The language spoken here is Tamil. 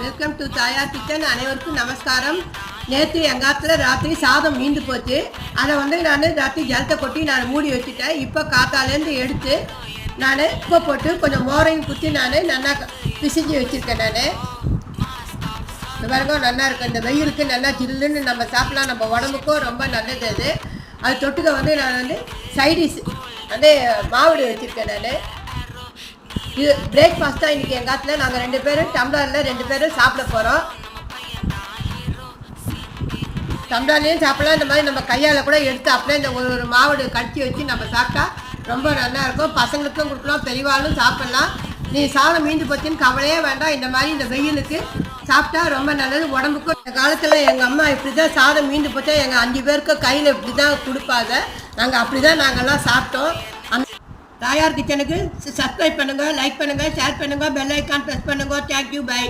வெல்கம் டு தாயார் கிச்சன். அனைவருக்கும் நமஸ்காரம். நேற்று எங்கள் காலத்தில் ராத்திரி சாதம் மீந்து போச்சு. அதை நான் ராத்திரி ஜலத்தை கொட்டி நான் மூடி வச்சுட்டேன். இப்போ காத்தாலேருந்து எடுத்து நான் உப்பை போட்டு கொஞ்சம் மோரையும் குத்தி நல்லா பிசிஞ்சு வச்சுருக்கேன். இந்த பாருங்க நல்லா இருக்கும். இந்த வெயிலுக்கு நல்லா ஜில்லுன்னு நம்ம சாப்பிடலாம். நம்ம உடம்புக்கும் ரொம்ப நல்லது. அது தொட்டுக்க நான் சைடிஷ் மாவுடு வச்சுருக்கேன். இது பிரேக்ஃபாஸ்ட் தான் இன்றைக்கி. எங்கள் காலத்தில் நாங்கள் 2 பேரும் டம்ளரில் 2 பேரும் சாப்பிட போகிறோம். டம்ளர்லேயும் சாப்பிடலாம். இந்த மாதிரி நம்ம கையால் கூட எடுத்து அப்படியே இந்த ஒரு மாவு கடிச்சி வச்சு நம்ம சாப்பிட்டா ரொம்ப நல்லாயிருக்கும். பசங்களுக்கும் கொடுக்கலாம், பெரியவாளும் சாப்பிட்லாம். நீ சாதம் மீண்டு போச்சுன்னு கவலையே வேண்டாம். இந்த மாதிரி இந்த வெயிலுக்கு சாப்பிட்டா ரொம்ப நல்லது உடம்புக்கும். இந்த காலத்தில் எங்கள் அம்மா இப்படி தான் சாதம் மீண்டு போச்சா எங்கள் 5 பேருக்கு கையில் இப்படி தான் கொடுப்பாங்க. நாங்கள் அப்படி தான் நாங்கள்லாம் சாப்பிட்டோம். தாயார் கிச்சனுக்கு சப்ஸ்கிரைப் பண்ணுங்கள், லைக் பண்ணுங்கள், ஷேர் பண்ணுங்கள், பெல் ஐக்கான் ப்ரெஸ் பண்ணுங்கள். Thank you, by.